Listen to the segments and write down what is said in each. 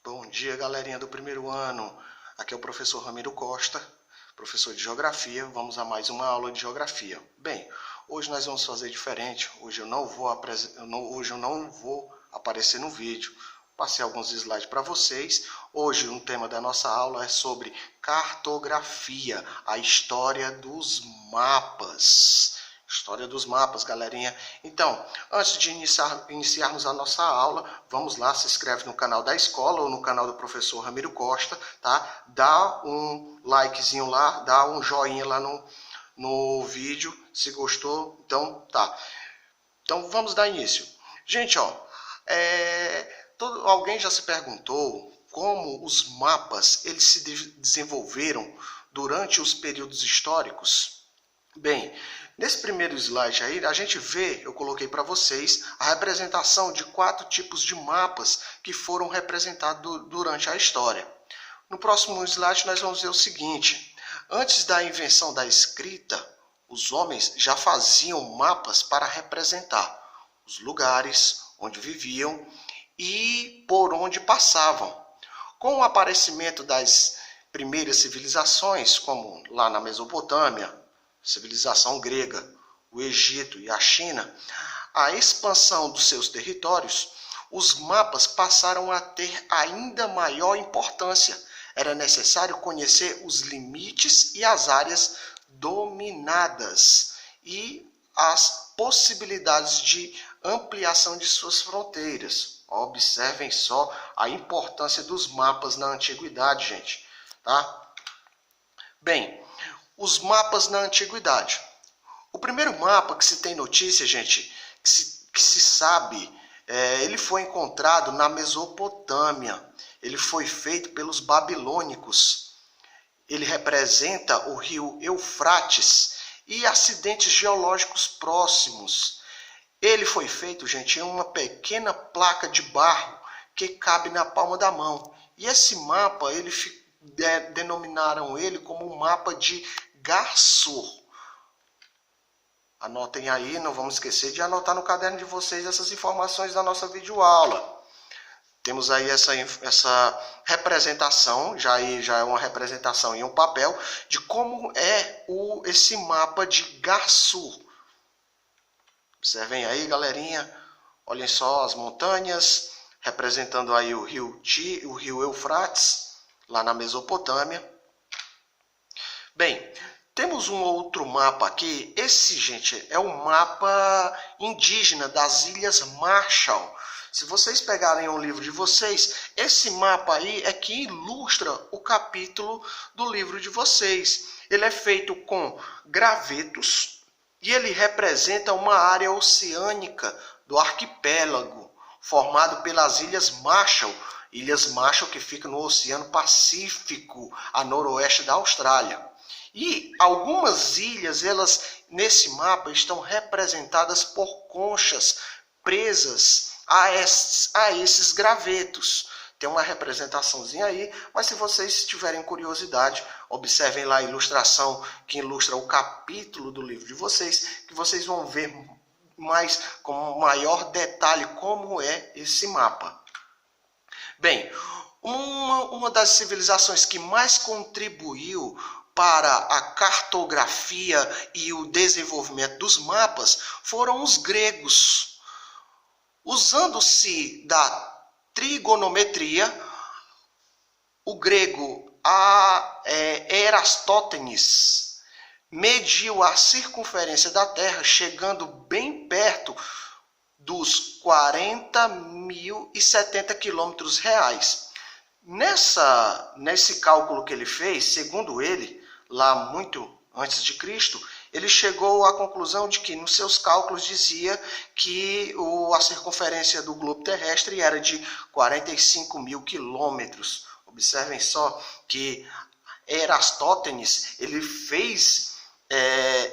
Bom dia, galerinha do primeiro ano. Aqui é o professor Ramiro Costa, professor de Geografia. Vamos a mais uma aula de Geografia. Bem, hoje nós vamos fazer diferente. Hoje eu não vou aparecer no vídeo. Passei alguns slides para vocês. Hoje o tema da nossa aula é sobre cartografia, a história dos mapas. História dos mapas, galerinha. Então, antes de iniciarmos a nossa aula, vamos lá, se inscreve no canal da escola ou no canal do professor Ramiro Costa, tá? Dá um likezinho lá, dá um joinha lá no vídeo, se gostou, então tá. Então vamos dar início. Gente, ó, alguém já se perguntou como os mapas eles se desenvolveram durante os períodos históricos? Bem, nesse primeiro slide aí, a gente vê, eu coloquei para vocês, a representação de 4 tipos de mapas que foram representados durante a história. No próximo slide nós vamos ver o seguinte: antes da invenção da escrita, os homens já faziam mapas para representar os lugares onde viviam e por onde passavam. Com o aparecimento das primeiras civilizações, como lá na Mesopotâmia, civilização grega, o Egito e a China, a expansão dos seus territórios, os mapas passaram a ter ainda maior importância. Era necessário conhecer os limites e as áreas dominadas e as possibilidades de ampliação de suas fronteiras. Observem só a importância dos mapas na antiguidade, gente, tá? Bem, os mapas na antiguidade. O primeiro mapa que se tem notícia, gente, que se sabe, ele foi encontrado na Mesopotâmia. Ele foi feito pelos babilônicos. Ele representa o rio Eufrates e acidentes geológicos próximos. Ele foi feito, gente, em uma pequena placa de barro que cabe na palma da mão. E esse mapa, denominaram ele como o mapa de Garsur. Anotem aí, não vamos esquecer de anotar no caderno de vocês essas informações da nossa videoaula. Temos aí essa representação, já é uma representação em um papel, de como é esse mapa de Garsur. Observem aí, galerinha, olhem só as montanhas, representando aí o rio Eufrates, lá na Mesopotâmia. Bem, temos um outro mapa aqui. Esse, gente, é o mapa indígena das Ilhas Marshall. Se vocês pegarem o livro de vocês, esse mapa aí é que ilustra o capítulo do livro de vocês. Ele é feito com gravetos e ele representa uma área oceânica do arquipélago, formado pelas Ilhas Marshall. Ilhas Marshall que ficam no Oceano Pacífico, a noroeste da Austrália. E algumas ilhas, elas nesse mapa estão representadas por conchas presas a esses gravetos. Tem uma representaçãozinha aí, mas se vocês tiverem curiosidade, observem lá a ilustração que ilustra o capítulo do livro de vocês, que vocês vão ver mais com maior detalhe como é esse mapa. Bem, uma das civilizações que mais contribuiu para a cartografia e o desenvolvimento dos mapas foram os gregos. Usando-se da trigonometria, o grego Erastótenes mediu a circunferência da Terra, chegando bem perto dos 40.070 quilômetros reais. Nesse cálculo que ele fez, segundo ele, lá muito antes de Cristo, ele chegou à conclusão de que nos seus cálculos dizia que a circunferência do globo terrestre era de 45.000 quilômetros. Observem só que Erastótenes ele fez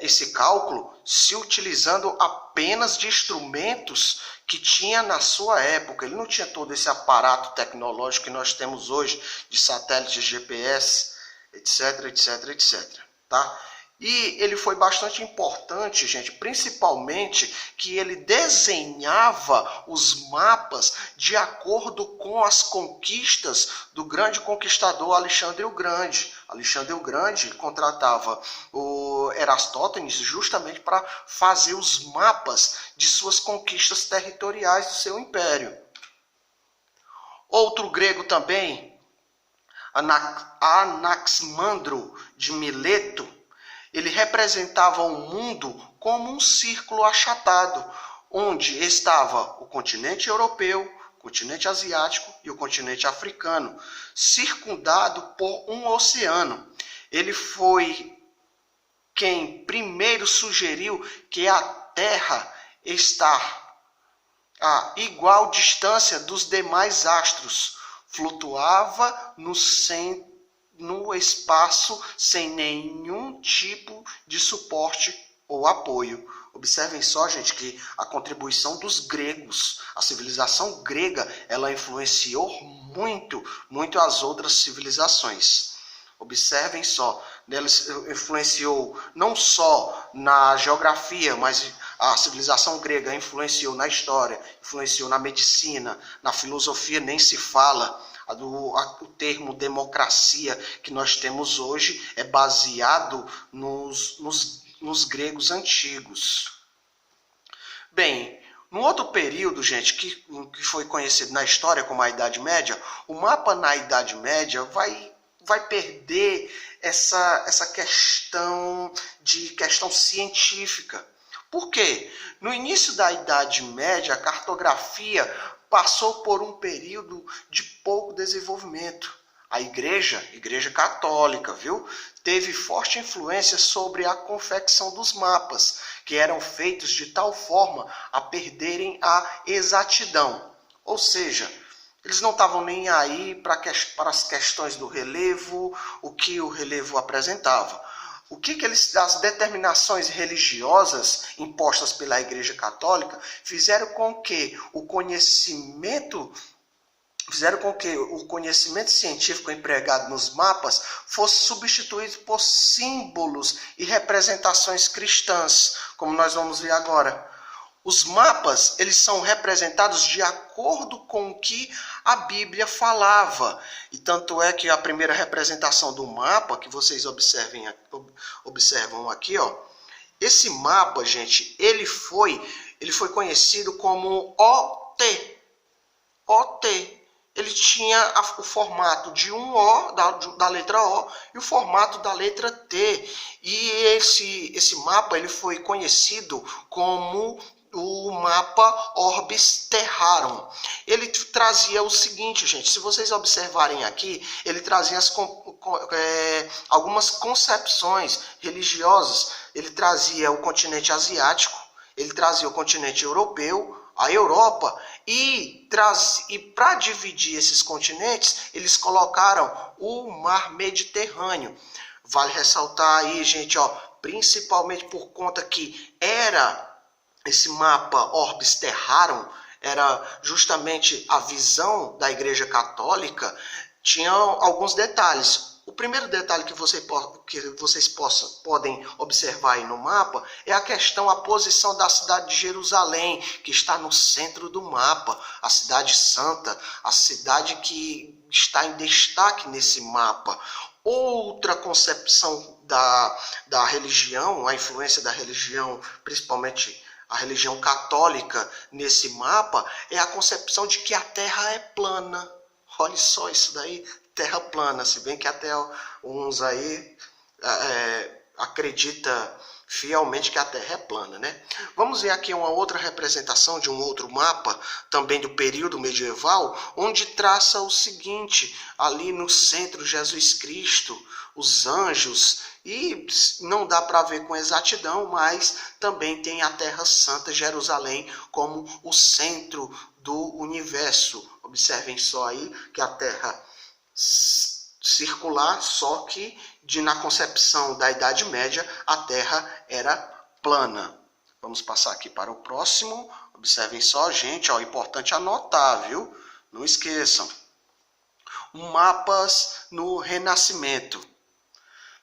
esse cálculo se utilizando apenas de instrumentos que tinha na sua época. Ele não tinha todo esse aparato tecnológico que nós temos hoje, de satélites, GPS, etc, etc, etc. Tá? E ele foi bastante importante, gente, principalmente que ele desenhava os mapas de acordo com as conquistas do grande conquistador Alexandre o Grande. Alexandre o Grande contratava o Eratóstenes justamente para fazer os mapas de suas conquistas territoriais do seu império. Outro grego também, Anaximandro de Mileto, ele representava o mundo como um círculo achatado, onde estava o continente europeu, o continente asiático e o continente africano, circundado por um oceano. Ele foi quem primeiro sugeriu que a Terra está a igual distância dos demais astros, flutuava no espaço sem nenhum tipo de suporte ou apoio. Observem só, gente, que a contribuição dos gregos, a civilização grega, ela influenciou muito as outras civilizações. Observem só, ela influenciou não só na geografia, mas a civilização grega influenciou na história, influenciou na medicina, na filosofia, nem se fala. O termo democracia que nós temos hoje é baseado nos gregos antigos. Bem, no outro período, gente, que foi conhecido na história como a Idade Média, o mapa na Idade Média vai perder essa questão científica. Por quê? No início da Idade Média, a cartografia passou por um período de pouco desenvolvimento. A igreja católica, teve forte influência sobre a confecção dos mapas, que eram feitos de tal forma a perderem a exatidão. Ou seja, eles não estavam nem aí para as questões do relevo, o que o relevo apresentava. As determinações religiosas impostas pela Igreja Católica fizeram com que o conhecimento científico empregado nos mapas fosse substituído por símbolos e representações cristãs, como nós vamos ver agora. Os mapas, eles são representados de acordo com o que a Bíblia falava. E tanto é que a primeira representação do mapa, que vocês observam aqui, esse mapa, gente, ele foi conhecido como OT. OT. Ele tinha o formato de um O, da letra O, e o formato da letra T. E esse mapa ele foi conhecido como o mapa Orbis Terrarum. Ele trazia o seguinte, gente, se vocês observarem aqui, ele trazia algumas concepções religiosas. Ele trazia o continente asiático, ele trazia o continente europeu, a Europa, e para dividir esses continentes, eles colocaram o mar Mediterrâneo. Vale ressaltar aí, gente, principalmente por conta que esse mapa Orbis Terrarum era justamente a visão da Igreja Católica, tinha alguns detalhes. O primeiro detalhe que vocês podem observar aí no mapa é a posição da cidade de Jerusalém, que está no centro do mapa, a cidade santa, a cidade que está em destaque nesse mapa. Outra concepção da religião, a influência da religião, principalmente a religião católica nesse mapa, é a concepção de que a Terra é plana. Olha só isso daí, Terra plana, se bem que até uns aí acredita fielmente que a Terra é plana, né? Vamos ver aqui uma outra representação de um outro mapa, também do período medieval, onde traça o seguinte, ali no centro Jesus Cristo, os anjos, e não dá para ver com exatidão, mas também tem a Terra Santa, Jerusalém, como o centro do universo. Observem só aí que a Terra circular, só que na concepção da Idade Média, a Terra era plana. Vamos passar aqui para o próximo. Observem só, gente, é importante anotar, viu? Não esqueçam. Mapas no Renascimento.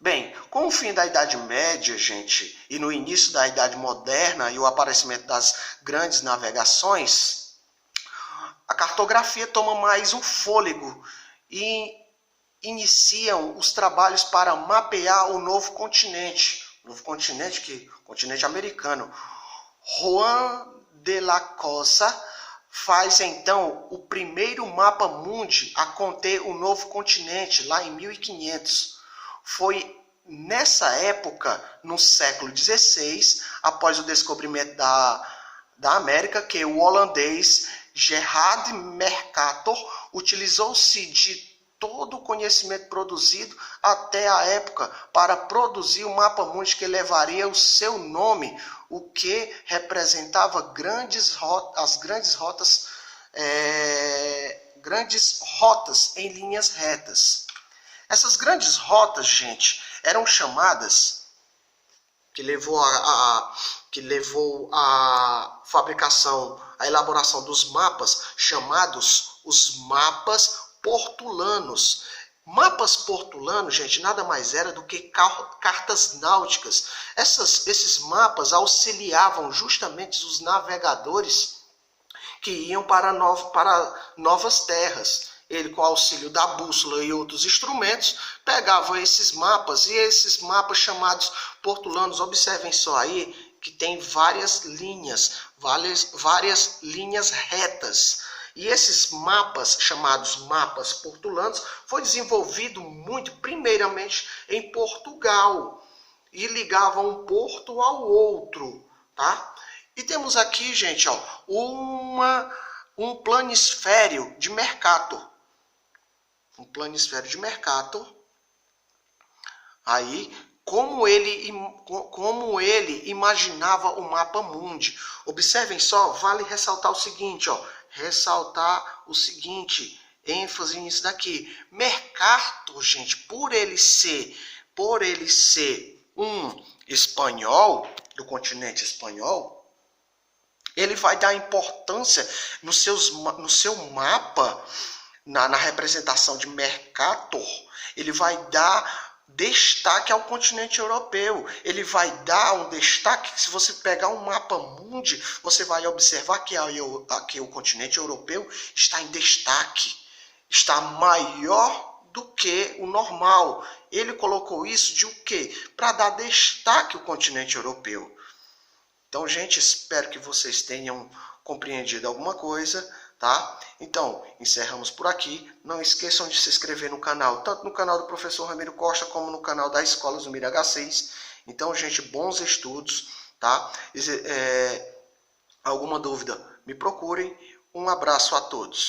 Bem, com o fim da Idade Média, gente, e no início da Idade Moderna e o aparecimento das grandes navegações, a cartografia toma mais um fôlego e iniciam os trabalhos para mapear o novo continente que o continente americano. Juan de la Cosa faz então o primeiro mapa mundi a conter o novo continente lá em 1500. Foi nessa época, no século XVI, após o descobrimento da América, que o holandês Gerard Mercator utilizou-se de todo o conhecimento produzido até a época para produzir o mapa mundi que levaria o seu nome, o que representava as grandes rotas em linhas retas. Essas grandes rotas, gente, eram chamadas, que levou a fabricação, a elaboração dos mapas, chamados os mapas portulanos. Mapas portulanos, gente, nada mais era do que cartas náuticas. Esses mapas auxiliavam justamente os navegadores que iam para novas terras. Ele, com o auxílio da bússola e outros instrumentos, pegava esses mapas, e esses mapas chamados portulanos, observem só aí, que tem várias linhas retas. E esses mapas, chamados mapas portulanos, foi desenvolvido muito, primeiramente, em Portugal, e ligavam um porto ao outro, tá? E temos aqui, gente, ó, um planisfério de Mercator. Um planisfério de Mercator. Aí, como ele imaginava o mapa mundi. Observem só, vale ressaltar o seguinte, ó. Ênfase nisso daqui. Mercator, gente, por ele ser um espanhol, do continente espanhol, ele vai dar importância no seu mapa, na representação de Mercator, ele vai dar destaque ao continente europeu. Ele vai dar um destaque que, se você pegar um mapa mundi, você vai observar que aqui o continente europeu está em destaque, está maior do que o normal. Ele colocou isso de o quê? Para dar destaque ao continente europeu. Então, gente, espero que vocês tenham compreendido alguma coisa, tá? Então, encerramos por aqui. Não esqueçam de se inscrever no canal, tanto no canal do professor Ramiro Costa, como no canal da Escola Zumir H6. Então, gente, bons estudos, tá? Alguma dúvida, me procurem. Um abraço a todos.